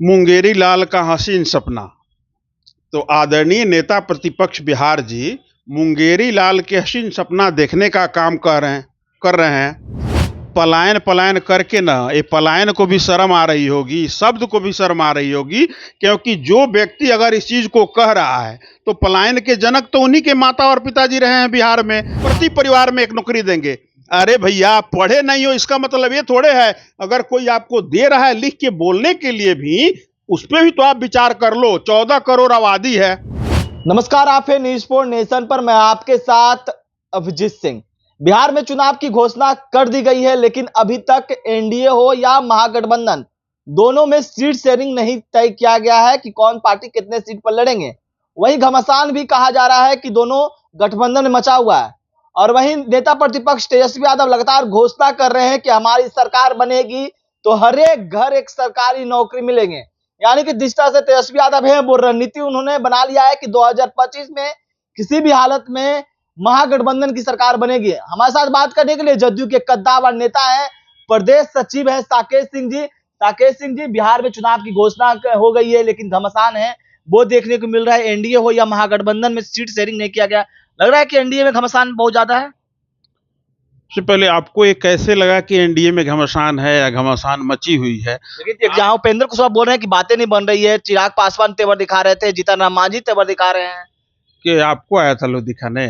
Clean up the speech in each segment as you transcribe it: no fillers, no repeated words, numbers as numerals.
मुंगेरी लाल का हसीन सपना। तो आदरणीय नेता प्रतिपक्ष बिहार जी मुंगेरी लाल के हसीन सपना देखने का काम कर रहे हैं। पलायन पलायन करके ना, ये पलायन को भी शर्म आ रही होगी, शब्द को भी शर्म आ रही होगी, क्योंकि जो व्यक्ति अगर इस चीज को कह रहा है तो पलायन के जनक तो उन्हीं के माता और पिताजी रहे हैं बिहार में। प्रति परिवार में एक नौकरी देंगे। अरे भैया, आप पढ़े नहीं हो इसका मतलब ये थोड़े है अगर कोई आपको दे रहा है लिख के बोलने के लिए भी, उस पर भी तो आप विचार कर लो। 14 करोड़ आबादी है। नमस्कार, आप है न्यूज़ फॉर नेशन पर। मैं आपके साथ अभिजीत सिंह। बिहार में चुनाव की घोषणा कर दी गई है, लेकिन अभी तक एनडीए हो या महागठबंधन, दोनों में सीट शेयरिंग नहीं तय किया गया है कि कौन पार्टी कितने सीट पर लड़ेंगे। वहीं घमासान भी कहा जा रहा है कि दोनों गठबंधन में मचा हुआ है। और वहीं नेता प्रतिपक्ष तेजस्वी यादव लगातार घोषणा कर रहे हैं कि हमारी सरकार बनेगी तो हर एक घर एक सरकारी नौकरी मिलेंगे। यानी कि जिस तरह से तेजस्वी यादव है, वो रणनीति उन्होंने बना लिया है कि 2025 में किसी भी हालत में महागठबंधन की सरकार बनेगी। हमारे साथ बात करने के लिए जदयू के कद्दावर नेता हैं, प्रदेश सचिव है साकेत सिंह जी। साकेत सिंह जी, बिहार में चुनाव की घोषणा हो गई है, लेकिन घमासान है वो देखने को मिल रहा है। एनडीए हो या महागठबंधन में सीट शेयरिंग नहीं किया गया। लग रहा है कि एनडीए में घमासान बहुत ज्यादा है। सबसे पहले आपको ये कैसे लगा कि एनडीए में घमासान है या घमासान मची हुई है? लेकिन जहां उपेंद्र कुशवाहा बोल रहे हैं कि बातें नहीं बन रही है, चिराग पासवान तेवर दिखा रहे थे, जीतन राम मांझी तेवर दिखा रहे हैं। कि आपको आया था लोग दिखाने?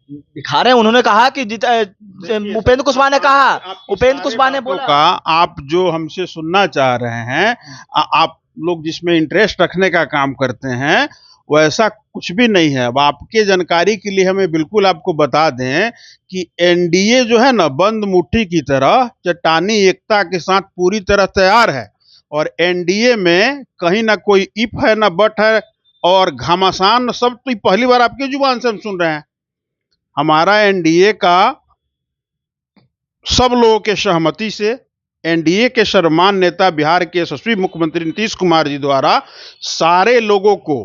दिखा रहे हैं, उन्होंने कहा कि उपेंद्र कुशवाहा ने कहा, उपेंद्र कुशवाहा ने बोला का आप जो हमसे सुनना चाह रहे हैं, आप लोग जिसमें इंटरेस्ट रखने का काम करते हैं, वैसा कुछ भी नहीं है। अब आपके जानकारी के लिए हमें बिल्कुल आपको बता दें कि एनडीए जो है ना, बंद मुट्ठी की तरह चट्टानी एकता के साथ पूरी तरह तैयार है। और एनडीए में कहीं ना कोई इफ है ना बट है, और घमासान सब तो पहली बार आपकी जुबान से हम सुन रहे हैं। हमारा एनडीए का सब लोगों के सहमति से, एनडीए के सर्वमान्य नेता बिहार के यशस्वी मुख्यमंत्री नीतीश कुमार जी द्वारा सारे लोगों को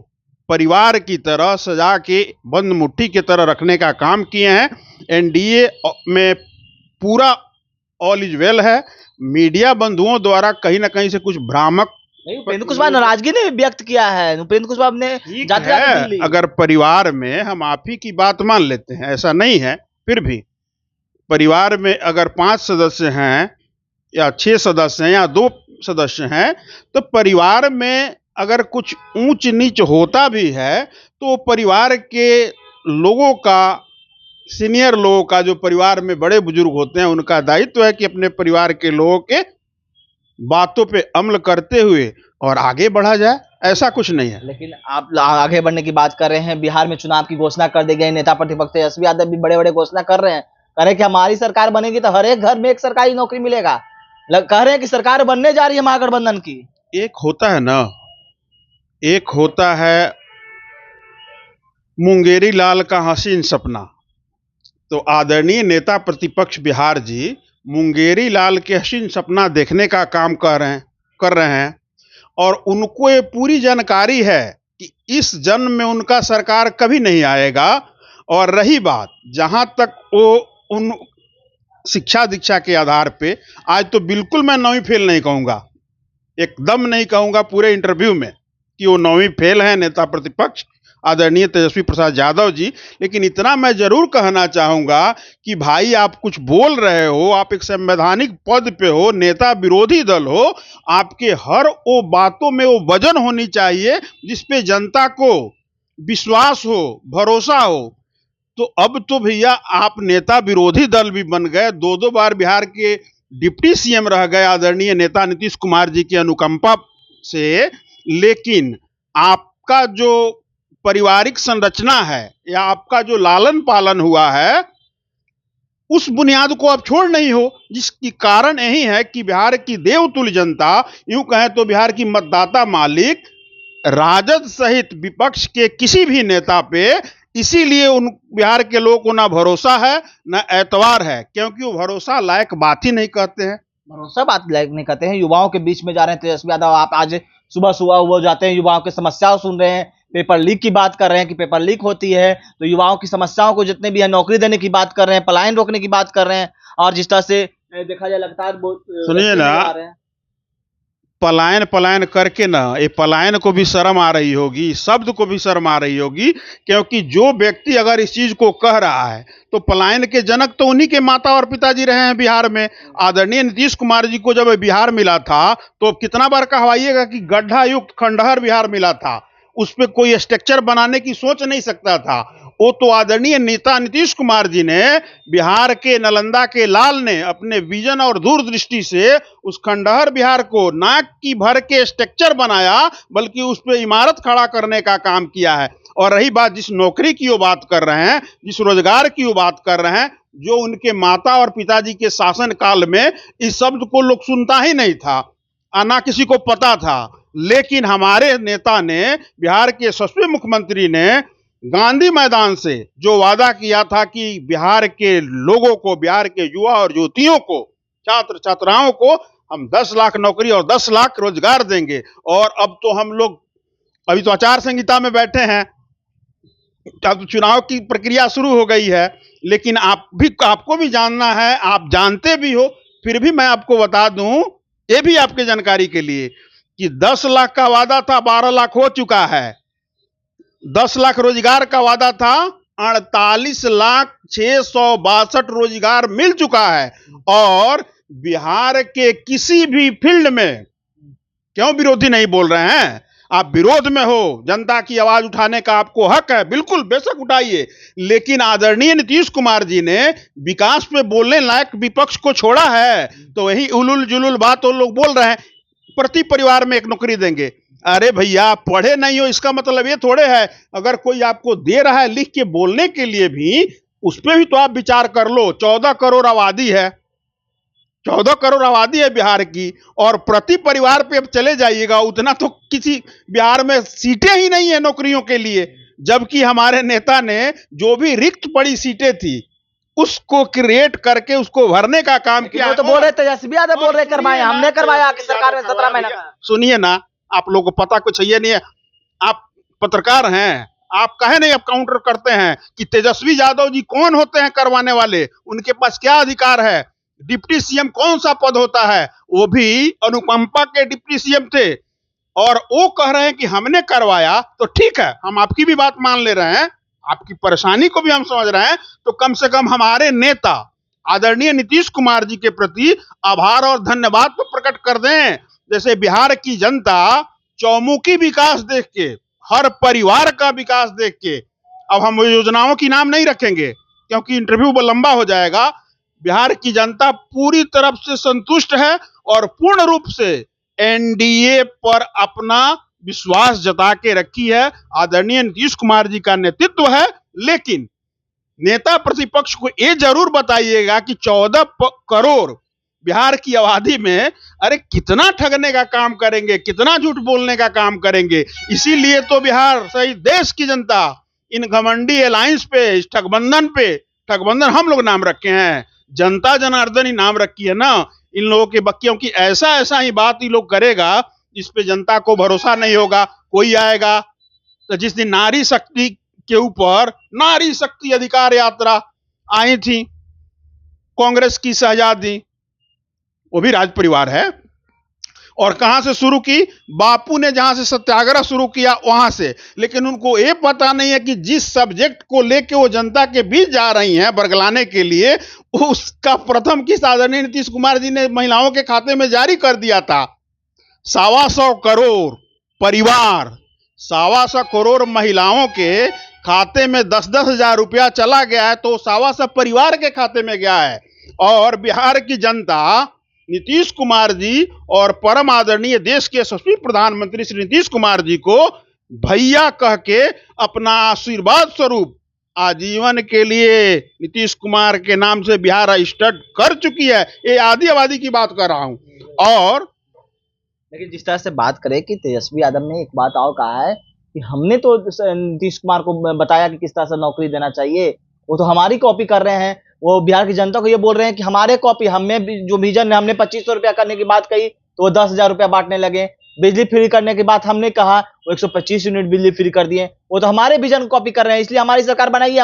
परिवार की तरह सजा के बंद मुट्ठी की तरह रखने का काम किए हैं। एनडीए में पूरा ऑल इज वेल है। मीडिया बंधुओं द्वारा कहीं ना कहीं से कुछ भ्रामक, उपेंद्र कुशवाहा नाराजगी ने व्यक्त किया है। उपेंद्र कुशवाहा ने है, अगर परिवार में हम आप ही की बात मान लेते हैं, ऐसा नहीं है, फिर भी परिवार में अगर 5 सदस्य हैं या 6 सदस्य हैं या 2 सदस्य हैं, तो परिवार में अगर कुछ ऊंच नीच होता भी है तो परिवार के लोगों का, सीनियर लोगों का, जो परिवार में बड़े बुजुर्ग होते हैं, उनका दायित्व है कि अपने परिवार के लोगों के बातों पे अमल करते हुए और आगे बढ़ा जाए। ऐसा कुछ नहीं है। लेकिन आप आगे बढ़ने की बात कर रहे हैं। बिहार में चुनाव की घोषणा कर दी गई। नेता प्रतिपक्ष तेजस्वी यादव भी बड़े बड़े घोषणा कर रहे हैं, कह रहे हैं कि हमारी सरकार बनेगी तो हर एक घर में एक सरकारी नौकरी मिलेगा। कह रहे हैं कि सरकार बनने जा रही है महागठबंधन की। एक होता है ना, एक होता है मुंगेरी लाल का हसीन सपना। तो आदरणीय नेता प्रतिपक्ष बिहार जी मुंगेरी लाल के हसीन सपना देखने का काम कर रहे हैं। और उनको ये पूरी जानकारी है कि इस जन्म में उनका सरकार कभी नहीं आएगा। और रही बात, जहां तक वो उन शिक्षा दीक्षा के आधार पे, आज तो बिल्कुल मैं 9वीं फेल नहीं कहूंगा, एकदम नहीं कहूंगा पूरे इंटरव्यू में कि वो 9वीं फेल है नेता प्रतिपक्ष आदरणीय तेजस्वी प्रसाद यादव जी। लेकिन इतना मैं जरूर कहना चाहूंगा कि भाई, आप कुछ बोल रहे हो, आप एक संवैधानिक पद पे हो, नेता विरोधी दल हो, आपके हर वो बातों में वो वजन होनी चाहिए जिसपे जनता को विश्वास हो, भरोसा हो। तो अब तो भैया, आप नेता विरोधी दल भी बन गए, 2 बार बिहार के डिप्टी सीएम रह गए आदरणीय नेता नीतीश कुमार जी की अनुकंपा से। लेकिन आपका जो पारिवारिक संरचना है या आपका जो लालन पालन हुआ है, उस बुनियाद को आप छोड़ नहीं हो, जिसकी कारण यही है कि बिहार की देवतुल्य जनता, यूं कहें तो बिहार की मतदाता मालिक, राजद सहित विपक्ष के किसी भी नेता पे, इसीलिए उन बिहार के लोगों को ना भरोसा है ना एतवार है, क्योंकि वो भरोसा लायक बात ही नहीं कहते हैं। भरोसा बात लायक नहीं कहते हैं। युवाओं के बीच में जा रहे हैं तेजस्वी यादव। आप आज सुबह सुबह वो जाते हैं, युवाओं की समस्याओं सुन रहे हैं, पेपर लीक की बात कर रहे हैं कि पेपर लीक होती है तो युवाओं की समस्याओं को जितने भी है नौकरी देने की बात कर रहे हैं, पलायन रोकने की बात कर रहे हैं। और जिस तरह से देखा जाए लगातार सुनिए ना, पलायन पलायन करके ना, ये पलायन को भी शर्म आ रही होगी, शब्द को भी शर्म आ रही होगी, क्योंकि जो व्यक्ति अगर इस चीज को कह रहा है तो पलायन के जनक तो उन्हीं के माता और पिताजी रहे हैं बिहार में। आदरणीय नीतीश कुमार जी को जब बिहार मिला था तो कितना बार कहवाइएगा कि गड्ढा युक्त खंडहर बिहार मिला था, उस पर कोई स्ट्रक्चर बनाने की सोच नहीं सकता था। वो तो आदरणीय नेता नीतीश कुमार जी ने, बिहार के नालंदा के लाल ने अपने विजन और दूरदृष्टि से उस खंडहर बिहार को नाक की भर के स्ट्रक्चर बनाया, बल्कि उस पर इमारत खड़ा करने का काम किया है। और रही बात जिस नौकरी की वो बात कर रहे हैं, जिस रोजगार की वो बात कर रहे हैं, जो उनके माता और पिताजी के शासन काल में इस शब्द को लोग सुनता ही नहीं था, ना किसी को पता था। लेकिन हमारे नेता ने, बिहार के यशस्वी मुख्यमंत्री ने गांधी मैदान से जो वादा किया था कि बिहार के लोगों को, बिहार के युवा और युवतियों को, छात्र छात्राओं को हम 10 लाख नौकरी और 10 लाख रोजगार देंगे। और अब तो हम लोग अभी तो आचार संहिता में बैठे हैं, अब तो चुनाव की प्रक्रिया शुरू हो गई है, लेकिन आपको भी जानना है, आप जानते भी हो, फिर भी मैं आपको बता दूं, ये भी आपके जानकारी के लिए, कि 10 लाख का वादा था, 12 लाख हो चुका है। 10 लाख रोजगार का वादा था, 48,662 रोजगार मिल चुका है। और बिहार के किसी भी फील्ड में, क्यों विरोधी नहीं बोल रहे हैं? आप विरोध में हो, जनता की आवाज उठाने का आपको हक है, बिल्कुल बेशक उठाइए, लेकिन आदरणीय नीतीश कुमार जी ने विकास पे बोलने लायक विपक्ष को छोड़ा है। तो वही उलुल जुलुल बात वो लोग बोल रहे हैं, प्रति परिवार में एक नौकरी देंगे। अरे भैया, पढ़े नहीं हो इसका मतलब ये थोड़े है, अगर कोई आपको दे रहा है लिख के बोलने के लिए भी, उस पर भी तो आप विचार कर लो। 14 करोड़ आबादी है, 14 करोड़ आबादी है बिहार की, और प्रति परिवार पे अब चले जाइएगा, उतना तो किसी बिहार में सीटें ही नहीं है नौकरियों के लिए। जबकि हमारे नेता ने जो भी रिक्त पड़ी सीटें थी उसको क्रिएट करके उसको भरने का काम किया। तो बोल रहे तेजस्वी यादव बोल रहे करवाए, हमने करवाया कि सरकार ने 17 महीना। सुनिए ना, आप लोगों को पता कुछ ये नहीं है, आप पत्रकार हैं, आप कहे नहीं आप काउंटर करते हैं कि तेजस्वी यादव जी कौन होते हैं करवाने वाले, उनके पास क्या अधिकार है? डिप्टी सीएम कौन सा पद होता है? वो भी अनुकंपा के डिप्टी सीएम थे, और वो कह रहे हैं कि हमने करवाया। तो ठीक है, हम आपकी भी बात मान ले रहे हैं, आपकी परेशानी को भी हम समझ रहे हैं, तो कम से कम हमारे नेता आदरणीय नीतीश कुमार जी के प्रति आभार और धन्यवाद तो प्रकट कर दें। जैसे बिहार की जनता चौमुखी विकास देख के, हर परिवार का विकास देख के, अब हम योजनाओं की नाम नहीं रखेंगे क्योंकि इंटरव्यू लंबा हो जाएगा। बिहार की जनता पूरी तरफ से संतुष्ट है और पूर्ण रूप से एनडीए पर अपना विश्वास जता के रखी है। आदरणीय नीतीश कुमार जी का नेतृत्व है, लेकिन नेता प्रतिपक्ष को यह जरूर बताइएगा कि 14 करोड़ बिहार की आबादी में, अरे कितना ठगने का काम करेंगे, कितना झूठ बोलने का काम करेंगे। इसीलिए तो बिहार सहित देश की जनता इन घमंडी अलायंस पे, इस ठगबंधन पे, ठगबंधन हम लोग नाम रखे हैं, जनता जनार्दन ही नाम रखी है ना इन लोगों के बक्कियों की। ऐसा ही बात ये लोग करेगा जिस पे जनता को भरोसा नहीं होगा। कोई आएगा तो जिस दिन नारी शक्ति के ऊपर नारी शक्ति अधिकार यात्रा आई थी, कांग्रेस की शहजादी, वो भी राज परिवार है, और कहां से शुरू की? बापू ने जहां से सत्याग्रह शुरू किया वहां से। लेकिन उनको ये पता नहीं है कि जिस सब्जेक्ट को लेके वो जनता के बीच जा रही हैं बरगलाने के लिए, उसका प्रथम किस्त आदरणीय नीतीश कुमार जी ने महिलाओं के खाते में जारी कर दिया था। 125 करोड़ परिवार, 125 करोड़ महिलाओं के खाते में 10-10 हजार रुपया चला गया है, तो 125 परिवार के खाते में गया है। और बिहार की जनता नीतीश कुमार जी और परम आदरणीय देश के यशस्वी प्रधानमंत्री श्री नीतीश कुमार जी को भैया कह के अपना आशीर्वाद स्वरूप आजीवन के लिए नीतीश कुमार के नाम से बिहार रजिस्टर्ड कर चुकी है। ये आधी आबादी की बात कर रहा हूं। और लेकिन जिस तरह से बात करें कि तेजस्वी यादव ने एक बात और कहा है कि हमने तो नीतीश कुमार को बताया कि किस तरह से नौकरी देना चाहिए, वो तो हमारी कॉपी कर रहे हैं। वो बिहार की जनता को ये बोल रहे हैं कि हमारे कॉपी, हमें जो विजन है, हमने 2500 रुपया करने की बात कही तो वो 10,000 रुपया बांटने लगे। बिजली फ्री करने की बात हमने कहा, वो 125 यूनिट बिजली फ्री कर दिए। वो तो हमारे विजन को कॉपी कर रहे हैं, इसलिए हमारी सरकार बनाई है,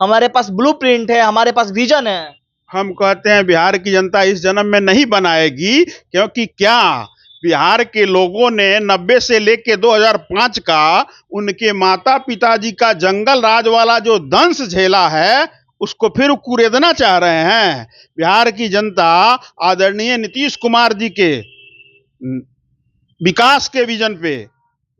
हमारे पास ब्लूप्रिंट है, हमारे पास विजन है। हम कहते हैं बिहार की जनता इस जन्म में नहीं बनाएगी, क्योंकि क्या बिहार के लोगों ने 90 से लेके 2005 का उनके माता पिताजी का जंगल राज वाला जो दंश झेला है, उसको फिर कुरेदना चाह रहे हैं। बिहार की जनता आदरणीय नीतीश कुमार जी के विकास के विजन पे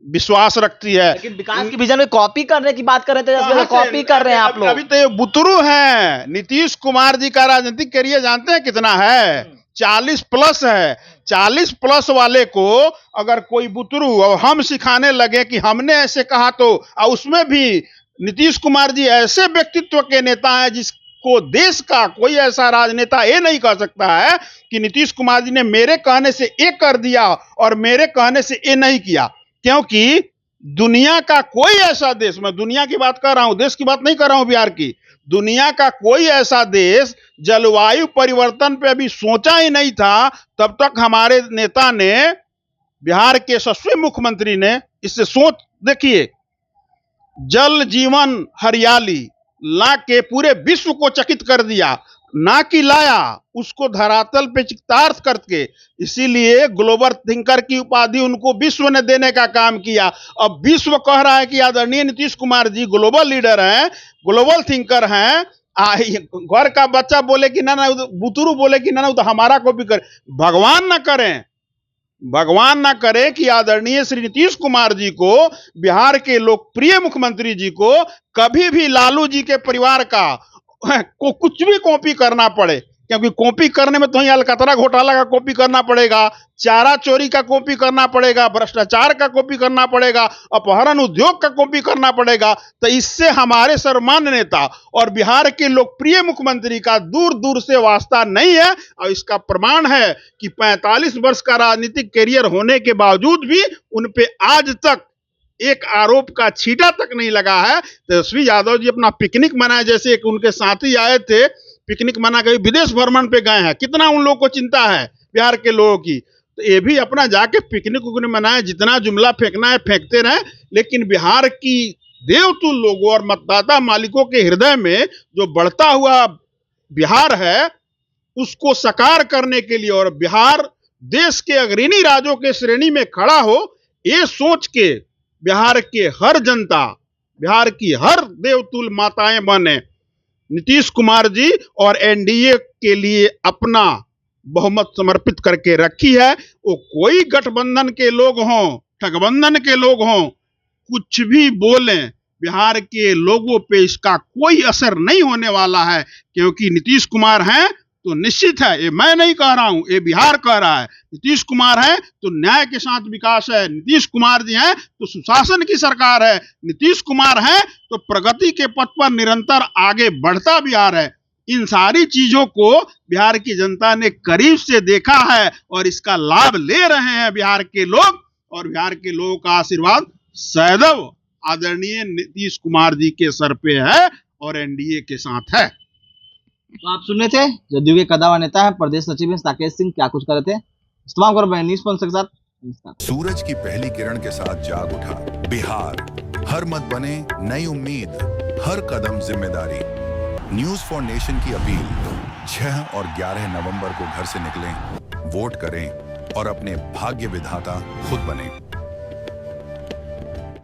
विश्वास रखती है। लेकिन विकास की विजन में कॉपी करने की बात कर रहे थे, कॉपी कर रहे हैं आप लोग। अभी तो ये बुतरू हैं। नीतीश कुमार जी का राजनीतिक करियर जानते हैं कितना है? 40 प्लस है। 40 प्लस वाले को अगर कोई बुतरू और हम सिखाने लगे कि हमने ऐसे कहा, तो उसमें भी नीतीश कुमार जी ऐसे व्यक्तित्व के नेता हैं जिसको देश का कोई ऐसा राजनेता ये नहीं कह सकता है कि नीतीश कुमार जी ने मेरे कहने से ये कर दिया और मेरे कहने से ये नहीं किया। क्योंकि दुनिया का कोई ऐसा देश, मैं दुनिया की बात कर रहा हूं, देश की बात नहीं कर रहा हूं बिहार की, दुनिया का कोई ऐसा देश जलवायु परिवर्तन पे अभी सोचा ही नहीं था, तब तक हमारे नेता ने, बिहार के यशस्वी मुख्यमंत्री ने इससे सोच देखिए, जल जीवन हरियाली ला के पूरे विश्व को चकित कर दिया, ना कि लाया, उसको धरातल पे चितार्थ करके, इसीलिए ग्लोबल थिंकर की उपाधि उनको विश्व ने देने का काम किया। अब विश्व कह रहा है कि आदरणीय नीतीश कुमार जी ग्लोबल लीडर हैं, ग्लोबल थिंकर हैं। घर का बच्चा बोले कि ना, बुतरू बोले कि ना, तो हमारा कॉपी कर। भगवान ना करें, भगवान ना करे कि आदरणीय श्री नीतीश कुमार जी को, बिहार के लोकप्रिय मुख्यमंत्री जी को, कभी भी लालू जी के परिवार का को कुछ भी कॉपी करना पड़े। क्योंकि कॉपी करने में तो ही अलकतरा घोटाला का कॉपी करना पड़ेगा, चारा चोरी का कॉपी करना पड़ेगा, भ्रष्टाचार का कॉपी करना पड़ेगा, अपहरण उद्योग का कॉपी करना पड़ेगा। तो इससे हमारे सर्वमान्य नेता और बिहार के लोकप्रिय मुख्यमंत्री का दूर दूर से वास्ता नहीं है। और इसका प्रमाण है कि 45 वर्ष का राजनीतिक करियर होने के बावजूद भी उन पे आज तक एक आरोप का छींटा तक नहीं लगा है। तेजस्वी यादव जी अपना पिकनिक मनाए, जैसे एक उनके साथी आए थे, पिकनिक मना के विदेश भ्रमण पे गए हैं, कितना उन लोगों को चिंता है बिहार के लोगों की। तो ये भी अपना जाके पिकनिक उकनिक मनाए, जितना जुमला फेंकना है फेंकते रहे, लेकिन बिहार की देवतुल्य लोगों और मतदाता मालिकों के हृदय में जो बढ़ता हुआ बिहार है, उसको साकार करने के लिए और बिहार देश के अग्रणी राज्यों के श्रेणी में खड़ा हो, ये सोच के बिहार के हर जनता, बिहार की हर देवतुल्य माताएं बने नीतीश कुमार जी और एनडीए के लिए अपना बहुमत समर्पित करके रखी है। वो कोई गठबंधन के लोग हों, ठगबंधन के लोग हों, कुछ भी बोलें, बिहार के लोगों पे इसका कोई असर नहीं होने वाला है। क्योंकि नीतीश कुमार हैं तो निश्चित है, ये मैं नहीं कह रहा हूं, ये बिहार कह रहा है, नीतीश कुमार है तो न्याय के साथ विकास है, नीतीश कुमार जी हैं तो सुशासन की सरकार है, नीतीश कुमार है तो प्रगति के पथ पर निरंतर आगे बढ़ता बिहार है। इन सारी चीजों को बिहार की जनता ने करीब से देखा है और इसका लाभ ले रहे हैं बिहार के लोग। और बिहार के लोगों का आशीर्वाद सदैव आदरणीय नीतीश कुमार जी के सर पे है और एनडीए के साथ है। तो आप सुन रहे थे जदयू के कदावर नेता है, प्रदेश सचिव साकेत सिंह, क्या कुछ कर रहे थे। इस्तेमाल करो न्यूज़ स्पॉन्सर के साथ। सूरज की पहली किरण के साथ जाग उठा बिहार, हर मत बने नई उम्मीद, हर कदम जिम्मेदारी। न्यूज फॉर नेशन की अपील, 6 और 11 नवंबर को घर से निकलें, वोट करें और अपने भाग्य विधाता खुद बने।